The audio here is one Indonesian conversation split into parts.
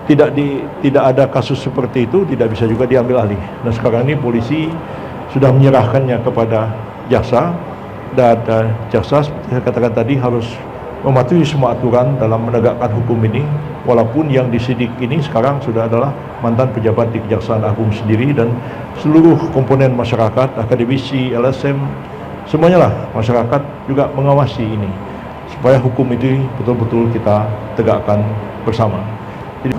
tidak ada kasus seperti itu, tidak bisa juga diambil alih. Dan sekarang ini polisi sudah menyerahkannya kepada jaksa, dan jaksa seperti saya katakan tadi harus mematuhi semua aturan dalam menegakkan hukum ini, walaupun yang disidik ini sekarang sudah adalah mantan pejabat di Kejaksaan Agung sendiri, dan seluruh komponen masyarakat, akademisi, LSM, semuanya lah masyarakat juga mengawasi ini supaya hukum itu betul-betul kita tegakkan bersama. Jadi,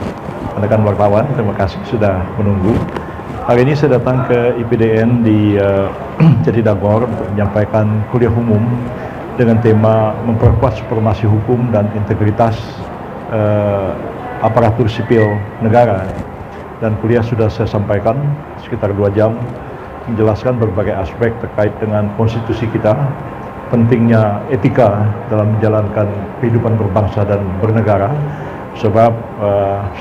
rekan wartawan, terima kasih sudah menunggu. Hari ini saya datang ke IPDN di Jatinangor untuk menyampaikan kuliah umum dengan tema memperkuat supremasi hukum dan integritas aparatur sipil negara. Dan kuliah sudah saya sampaikan sekitar 2 jam, menjelaskan berbagai aspek terkait dengan konstitusi kita, pentingnya etika dalam menjalankan kehidupan berbangsa dan bernegara, sebab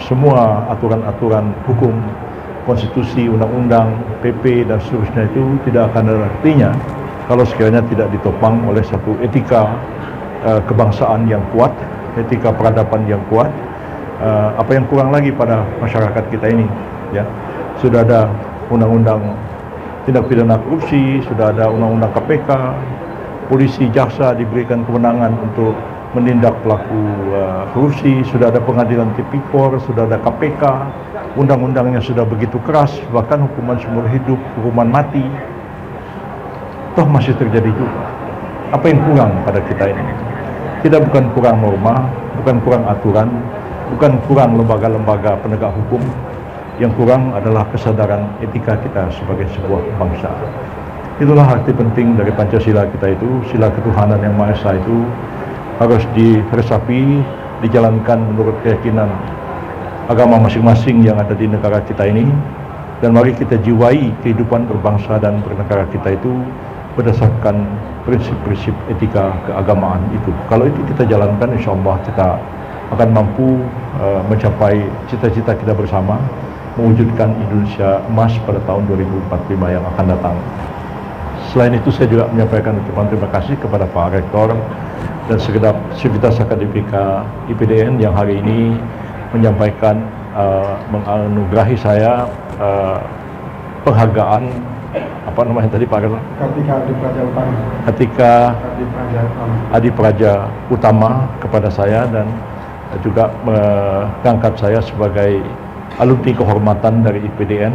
semua aturan-aturan hukum, konstitusi, undang-undang, PP, dan seterusnya itu tidak akan ada artinya kalau sekiranya tidak ditopang oleh satu etika kebangsaan yang kuat, etika peradaban yang kuat. Apa yang kurang lagi pada masyarakat kita ini, ya, sudah ada undang-undang tindak pidana korupsi, sudah ada undang-undang KPK, polisi, jaksa diberikan kewenangan untuk menindak pelaku korupsi, sudah ada pengadilan tipikor, sudah ada KPK, undang-undangnya sudah begitu keras, bahkan hukuman seumur hidup, hukuman mati, toh masih terjadi juga. Apa yang kurang pada kita ini? Kita bukan kurang norma, bukan kurang aturan, bukan kurang lembaga-lembaga penegak hukum. Yang kurang adalah kesadaran etika kita sebagai sebuah bangsa. Itulah arti penting dari Pancasila kita itu, sila ketuhanan yang Maha Esa itu harus diresapi, dijalankan menurut keyakinan agama masing-masing yang ada di negara kita ini. Dan mari kita jiwai kehidupan berbangsa dan bernegara kita itu berdasarkan prinsip-prinsip etika keagamaan itu. Kalau itu kita jalankan, insya Allah kita akan mampu mencapai cita-cita kita bersama, mewujudkan Indonesia emas pada tahun 2045 yang akan datang. Selain itu, saya juga menyampaikan ucapan terima kasih kepada Pak Rektor dan segenap sivitas akademika IPDN yang hari ini menyampaikan, menganugerahi saya penghargaan, apa namanya tadi Pak Rektor? Kartika Adi Praja Utama kepada saya, dan juga mengangkat saya sebagai alumni kehormatan dari IPDN.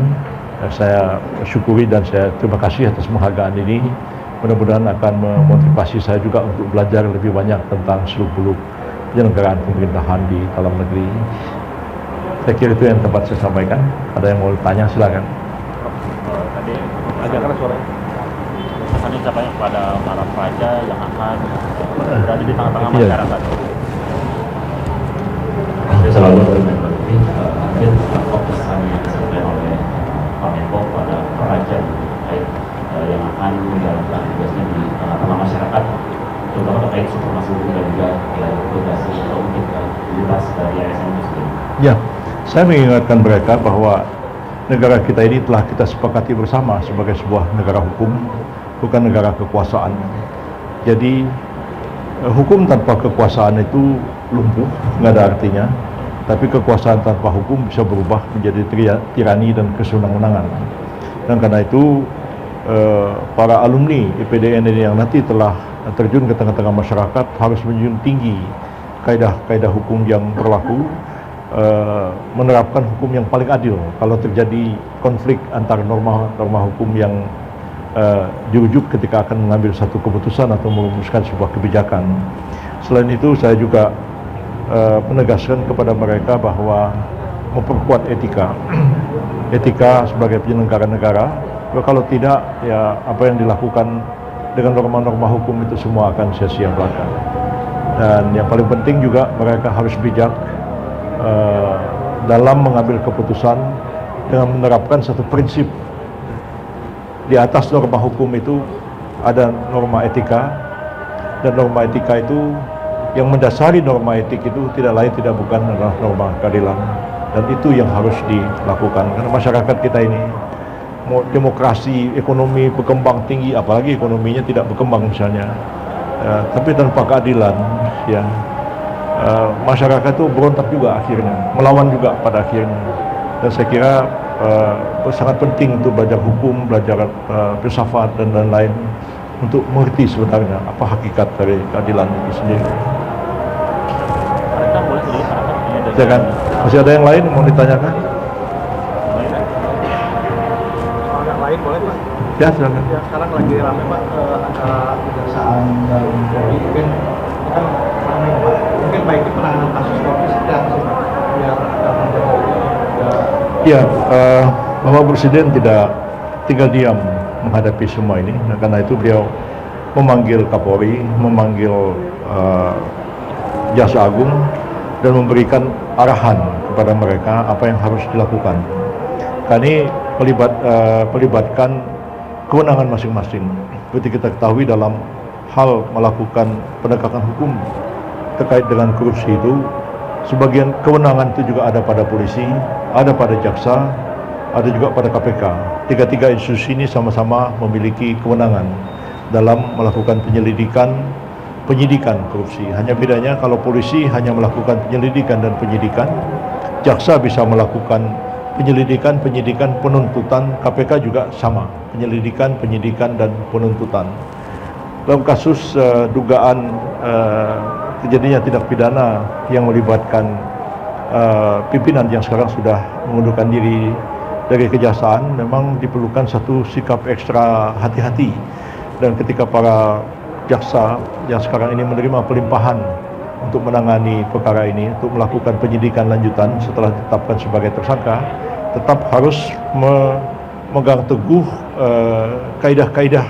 Saya syukuri dan saya terima kasih atas penghargaan ini. Mudah-mudahan akan memotivasi saya juga untuk belajar lebih banyak tentang seluk-beluk penyelenggaraan pemerintahan di dalam negeri. Saya kira itu yang dapat saya sampaikan. Ada yang mau tanya, silakan. Tadi agak keras suaranya. Pesannya siapa kepada para praja yang akan berada di tengah-tengah masyarakat? Saya selalu bermain ini apa pesan yang disampaikan oleh Pak Menko pada praja yang akan menjalankan tugasnya di tengah-tengah masyarakat, terutama terkait supremasi hukum dan juga integrasi atau integritas dari ASN itu sendiri. Ya, saya mengingatkan mereka bahwa negara kita ini telah kita sepakati bersama sebagai sebuah negara hukum, bukan negara kekuasaan. Jadi hukum tanpa kekuasaan itu lumpuh, nggak ada artinya. Tapi kekuasaan tanpa hukum bisa berubah menjadi tirani dan kesenang-senangan. Dan karena itu para alumni IPDN ini yang nanti telah terjun ke tengah-tengah masyarakat harus menjunjung tinggi kaidah-kaidah hukum yang berlaku, menerapkan hukum yang paling adil. Kalau terjadi konflik antara norma hukum yang dirujuk ketika akan mengambil satu keputusan atau merumuskan sebuah kebijakan. Selain itu, saya juga menegaskan kepada mereka bahwa memperkuat etika sebagai penyelenggara negara. Kalau tidak, ya apa yang dilakukan dengan norma-norma hukum itu semua akan sia-sia belaka. Dan yang paling penting juga mereka harus bijak dalam mengambil keputusan dengan menerapkan satu prinsip. Di atas norma hukum itu ada norma etika, dan norma etika itu yang mendasari norma etik itu tidak lain tidak bukan adalah norma keadilan. Dan itu yang harus dilakukan, karena masyarakat kita ini demokrasi, ekonomi berkembang tinggi, apalagi ekonominya tidak berkembang misalnya, tapi tanpa keadilan, ya masyarakat itu berontak juga akhirnya, melawan juga pada akhirnya. Dan saya kira sangat penting untuk belajar hukum, belajar filsafat dan lain-lain untuk mengerti sebenarnya apa hakikat dari keadilan itu sendiri. Mereka boleh sedikit harapan ini dari Jangan, masih ada yang lain mau ditanyakan? Soal yang lain boleh Pak? Ya, silakan. Ya sekarang lagi rame Pak antara kejaksaan dan Polri, mungkin kan rame Pak. Mungkin baiknya penanganan kasus korupsi sedang sih Pak, biar Ya, Bapak Presiden tidak tinggal diam menghadapi semua ini. Nah, karena itu beliau memanggil Kapolri, memanggil Jaksa Agung dan memberikan arahan kepada mereka apa yang harus dilakukan. Kami melibatkan kewenangan masing-masing. Seperti kita ketahui dalam hal melakukan penegakan hukum terkait dengan korupsi itu, sebagian kewenangan itu juga ada pada polisi, ada pada jaksa, ada juga pada KPK. Tiga-tiga institusi ini sama-sama memiliki kewenangan dalam melakukan penyidikan korupsi. Hanya bedanya kalau polisi hanya melakukan penyelidikan dan penyidikan, jaksa bisa melakukan penyidikan, penuntutan, KPK juga sama, penyelidikan, penyidikan dan penuntutan. Dalam kasus dugaan terjadinya tindak pidana yang melibatkan pimpinan yang sekarang sudah mengundurkan diri dari kejaksaan, memang diperlukan satu sikap ekstra hati-hati. Dan ketika para jaksa yang sekarang ini menerima pelimpahan untuk menangani perkara ini, untuk melakukan penyidikan lanjutan setelah ditetapkan sebagai tersangka, tetap harus memegang teguh kaidah-kaidah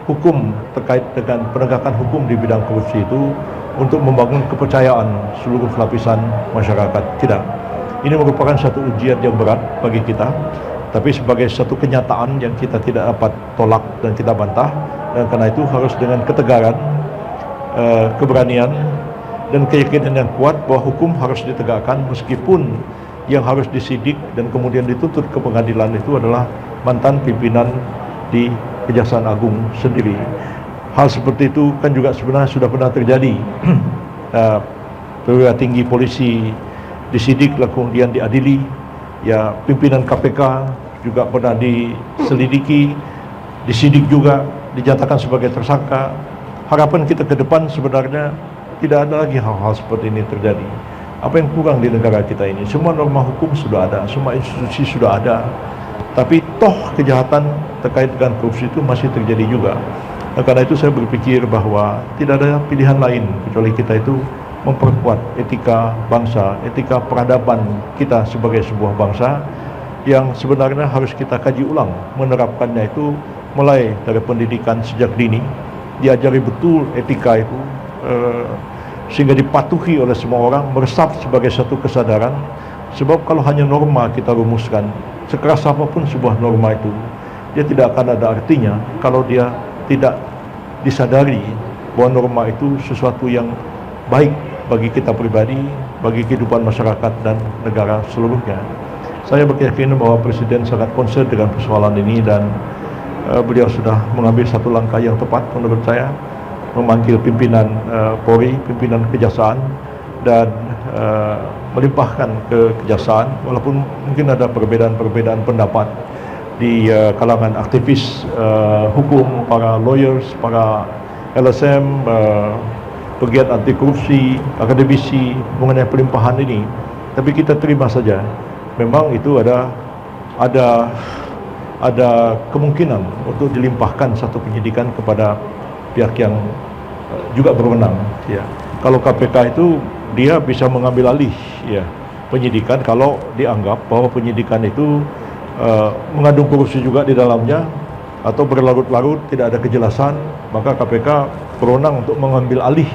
hukum terkait dengan penegakan hukum di bidang korupsi itu untuk membangun kepercayaan seluruh lapisan masyarakat. Tidak, ini merupakan satu ujian yang berat bagi kita, tapi sebagai satu kenyataan yang kita tidak dapat tolak dan kita bantah. Dan karena itu harus dengan ketegaran, keberanian dan keyakinan yang kuat bahwa hukum harus ditegakkan meskipun yang harus disidik dan kemudian dituntut ke pengadilan itu adalah mantan pimpinan di Kejaksaan Agung sendiri. Hal seperti itu kan juga sebenarnya sudah pernah terjadi. Perwira tinggi polisi disidik lalu kemudian diadili. Ya, pimpinan KPK juga pernah diselidiki, disidik juga, dinyatakan sebagai tersangka. Harapan kita ke depan sebenarnya tidak ada lagi hal-hal seperti ini terjadi. Apa yang kurang di negara kita ini? Semua norma hukum sudah ada, semua institusi sudah ada, tapi toh kejahatan terkait dengan korupsi itu masih terjadi juga. Nah, karena itu saya berpikir bahwa tidak ada pilihan lain kecuali kita itu memperkuat etika bangsa, etika peradaban kita sebagai sebuah bangsa yang sebenarnya harus kita kaji ulang. Menerapkannya itu mulai dari pendidikan sejak dini, diajari betul etika itu sehingga dipatuhi oleh semua orang, meresap sebagai satu kesadaran. Sebab kalau hanya norma kita rumuskan, sekeras apapun sebuah norma itu, dia tidak akan ada artinya kalau dia tidak disadari bahwa norma itu sesuatu yang baik bagi kita pribadi, bagi kehidupan masyarakat dan negara seluruhnya. Saya berkeyakinan bahwa Presiden sangat concern dengan persoalan ini dan beliau sudah mengambil satu langkah yang tepat menurut saya, memanggil pimpinan Polri, pimpinan Kejaksaan dan melimpahkan ke Kejaksaan, walaupun mungkin ada perbedaan pendapat di kalangan aktivis hukum, para lawyers, para LSM, pegiat anti korupsi, akademisi mengenai pelimpahan ini. Tapi kita terima saja. Memang itu ada kemungkinan untuk dilimpahkan satu penyidikan kepada pihak yang juga berwenang. Ya. Kalau KPK itu dia bisa mengambil alih ya penyidikan kalau dianggap bahwa penyidikan itu mengandung korupsi juga di dalamnya atau berlarut-larut tidak ada kejelasan, maka KPK berwenang untuk mengambil alih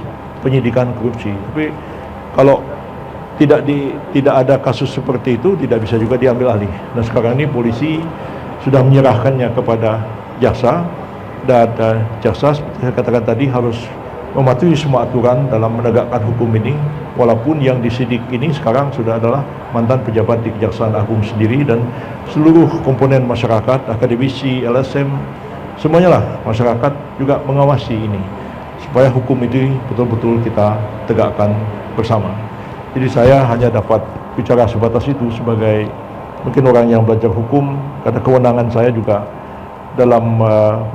penyidikan korupsi. Tapi kalau tidak ada kasus seperti itu, tidak bisa juga diambil alih. Nah, sekarang ini polisi sudah menyerahkannya kepada jaksa dan jaksa seperti saya katakan tadi harus mematuhi semua aturan dalam menegakkan hukum ini, walaupun yang disidik ini sekarang sudah adalah mantan pejabat di Kejaksaan Agung sendiri dan seluruh komponen masyarakat, akademisi, LSM, semuanya lah masyarakat juga mengawasi ini. supaya hukum ini betul-betul kita tegakkan bersama. Jadi saya hanya dapat bicara sebatas itu sebagai mungkin orang yang belajar hukum, karena kewenangan saya juga dalam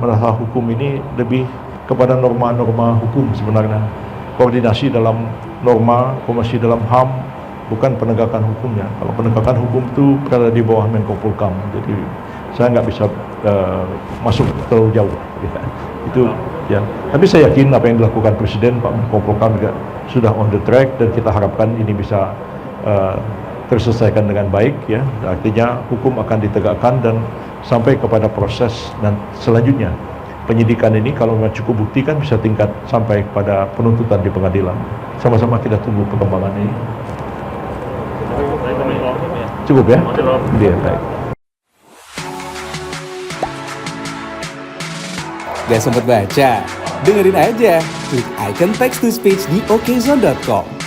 masalah hukum ini lebih kepada norma-norma hukum sebenarnya. Koordinasi dalam norma, koordinasi dalam HAM, bukan penegakan hukumnya. Kalau penegakan hukum itu berada di bawah Menko Polhukam, jadi saya nggak bisa masuk terlalu jauh. Ya. Itu ya. Tapi saya yakin apa yang dilakukan Presiden, Pak Menko Polhukam juga sudah on the track, dan kita harapkan ini bisa terselesaikan dengan baik. Ya, artinya hukum akan ditegakkan dan sampai kepada proses dan selanjutnya penyidikan ini kalau memang cukup bukti kan bisa tingkat sampai kepada penuntutan di pengadilan. Sama-sama kita tunggu perkembangan ini. Cukup ya? Iya, baik. Gak sempet baca? Dengerin aja, klik icon text to speech di okezone.com.